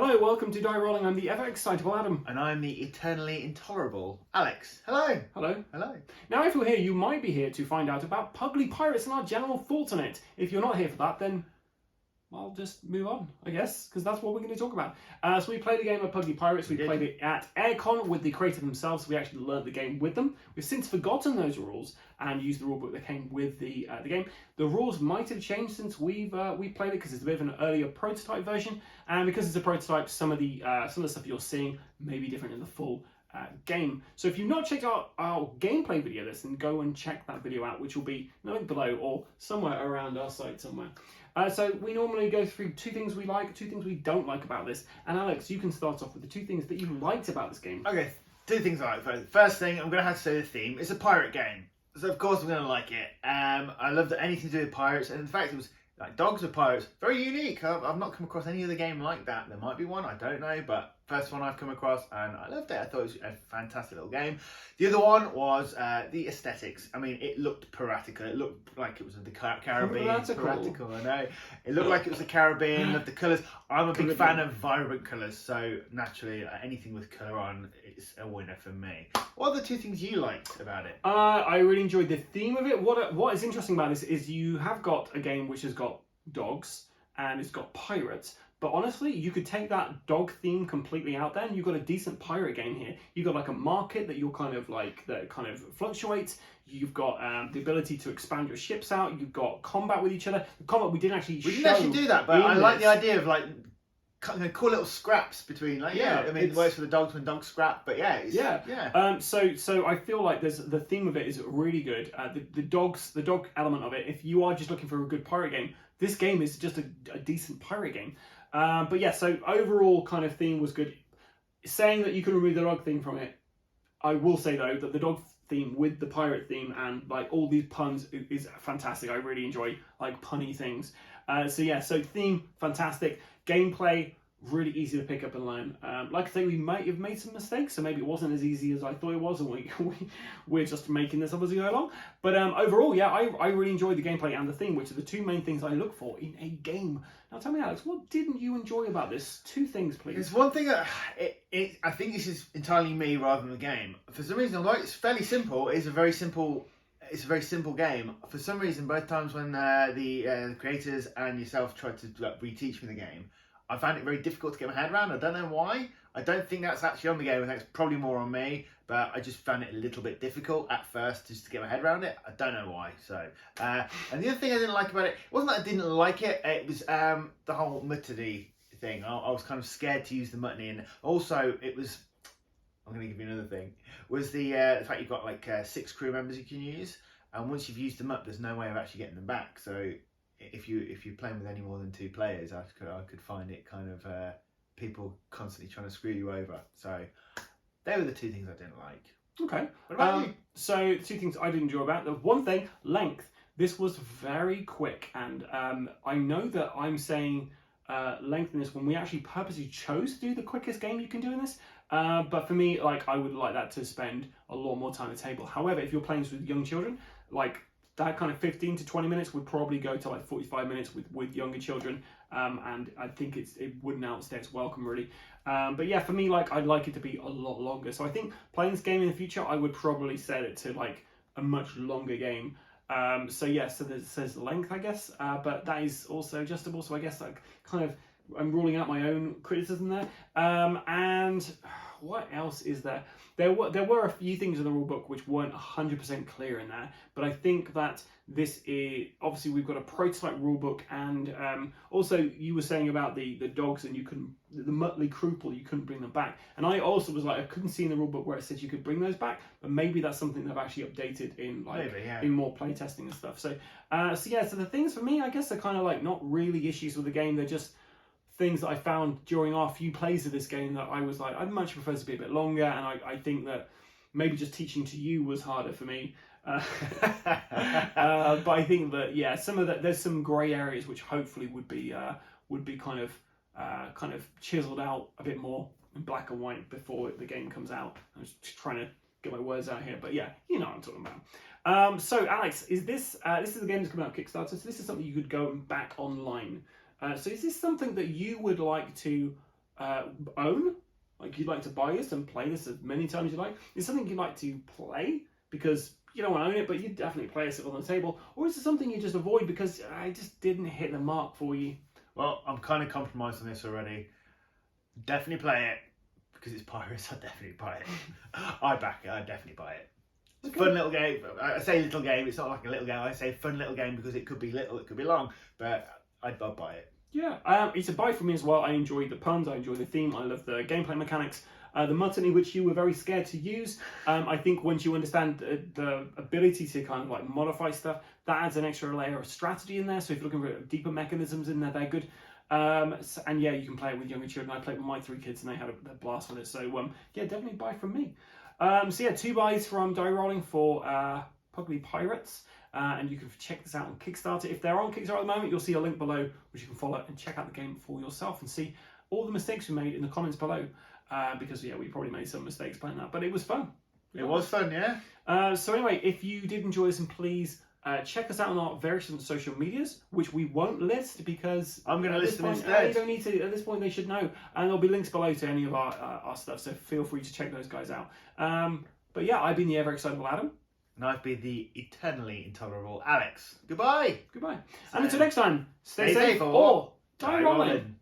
Hello, welcome to Die Rollin. I'm the ever excitable Adam. And I'm the eternally intolerable Alex. Hello. Hello. Hello. Now, if you're here, you might be here to find out about Pugly Pirates and our general thoughts on it. If you're not here for that, then I'll just move on, I guess, because that's what we're going to talk about. So we played a game of Pugly Pirates. We played it at Aircon with the creator themselves. So we actually learned the game with them. We've since forgotten those rules and used the rulebook that came with the game. The rules might have changed since we played it because it's a bit of an earlier prototype version, and because it's a prototype, some of the stuff you're seeing may be different in the full game. So if you've not checked out our gameplay video, then go and check that video out, which will be linked below or somewhere around our site somewhere. So we normally go through two things we like, two things we don't like about this. And Alex, you can start off with the two things that you liked about this game. Okay, two things I like. First thing, I'm going to have to say the theme. It's a pirate game, so of course I'm going to like it. I love that anything to do with pirates, and in fact it was like dogs with pirates. Very unique. I've not come across any other game like that. There might be one, I don't know, but first one I've come across, and I loved it. I thought it was a fantastic little game. The other one was the aesthetics. I mean, it looked piratical. It looked like it was the Caribbean. Piratical, I know. It looked like it was the Caribbean. Loved the colours. I'm a big fan of vibrant colours, so naturally anything with colour on is a winner for me. What are the two things you liked about it? I really enjoyed the theme of it. What is interesting about this is you have got a game which has got dogs and it's got pirates. But honestly, you could take that dog theme completely out there and you've got a decent pirate game here. You've got like a market that you're that kind of fluctuates. You've got the ability to expand your ships out. You've got combat with each other. The combat we didn't actually do that, but I like the idea of like cool little scraps between I mean it works for the dogs when dogs scrap, but so I feel like the theme of it is really good. The dog element of it, if you are just looking for a good pirate game, this game is just a decent pirate game. But yeah, so overall kind of theme was good. Saying that you can remove the dog theme from it, I will say though that the dog theme with the pirate theme and like all these puns is fantastic. I really enjoy like punny things. So theme fantastic, gameplay really easy to pick up and learn. Like I say, we might have made some mistakes, so maybe it wasn't as easy as I thought it was, and we're just making this up as we go along. But overall, yeah, I really enjoyed the gameplay and the theme, which are the two main things I look for in a game. Now tell me, Alex, what didn't you enjoy about this? Two things, please. There's one thing that I think this is entirely me rather than the game. For some reason, although it's fairly simple, it's a very simple game. For some reason, both times when the creators and yourself tried to reteach me the game, I found it very difficult to get my head around. I don't know why. I don't think that's actually on the game. I think it's probably more on me, but I just found it a little bit difficult at first just to get my head around it. I don't know why. So, and the other thing I didn't like about it wasn't that I didn't like it. It was the whole muttony thing. I was kind of scared to use the muttony, and also it was. I'm going to give you another thing. Was the fact you've got like 6 crew members you can use, and once you've used them up, there's no way of actually getting them back. So if you're playing with any more than 2 players, I could find it kind of people constantly trying to screw you over. So they were the 2 things I didn't like. Okay. What about you? So 2 things I didn't enjoy about it. The one thing, length. This was very quick, and I know that I'm saying length in this when we actually purposely chose to do the quickest game you can do in this. But for me, like I would like that to spend a lot more time at the table. However, if you're playing this with young children, like that kind of 15 to 20 minutes would probably go to like 45 minutes with younger children, and I think it wouldn't outstay its welcome really. But yeah, for me, like I'd like it to be a lot longer. So I think playing this game in the future, I would probably set it to like a much longer game. So it says length, I guess, but that is also adjustable. So I guess like kind of I'm ruling out my own criticism there. And what else is there? There were a few things in the rulebook which weren't 100% clear in there, but I think that this is obviously we've got a prototype rulebook, and also you were saying about the dogs and the Mötley Crüppel, you couldn't bring them back, and I also was like I couldn't see in the rulebook where it said you could bring those back, but maybe that's something they've actually updated in in more playtesting and stuff. So the things for me, I guess, are kind of like not really issues with the game. They're just things that I found during our few plays of this game that I was like, I'd much prefer to be a bit longer, and I think that maybe just teaching to you was harder for me. But I think that some of that there's some grey areas which hopefully would be kind of chiseled out a bit more in black and white before the game comes out. I'm just trying to get my words out here, but yeah, you know what I'm talking about. So Alex, is this is the game that's coming out on Kickstarter? So this is something you could go and back online. So is this something that you would like to own. Like you'd like to buy this and play this as many times as you like. Is something you'd like to play because you don't want to own it, but you definitely play it on the table? Or is it something you just avoid because I just didn't hit the mark for you? Well, I'm kind of compromised on this already. Definitely play it because it's Pirates. I definitely buy it. I back it. I definitely buy it. It's a fun little game. I say little game. It's not like a little game. I say fun little game because it could be little, it could be long, but I'd buy it. Yeah, it's a buy for me as well. I enjoy the puns, I enjoy the theme, I love the gameplay mechanics. The mutton in which you were very scared to use. I think once you understand the ability to kind of like modify stuff, that adds an extra layer of strategy in there. So if you're looking for deeper mechanisms in there, they're good. And yeah, you can play it with younger children. I played with my 3 kids and they had a blast with it. So yeah, definitely buy from me. So yeah, 2 buys from Die Rollin for Pugly Pirates. And you can check this out on Kickstarter. If they're on Kickstarter at the moment, you'll see a link below which you can follow and check out the game for yourself and see all the mistakes we made in the comments below. Because yeah, we probably made some mistakes playing that, but it was fun. It was fun, yeah. So anyway, if you did enjoy this, and please check us out on our various social medias, which we won't list because I'm going to list them point, instead. They don't need to. At this point, they should know, and there'll be links below to any of our stuff. So feel free to check those guys out. But yeah, I've been the ever excitable Adam. And I've been the eternally intolerable Alex. Goodbye. Goodbye. And until next time, stay safe or or die Die rolling. Rollin'.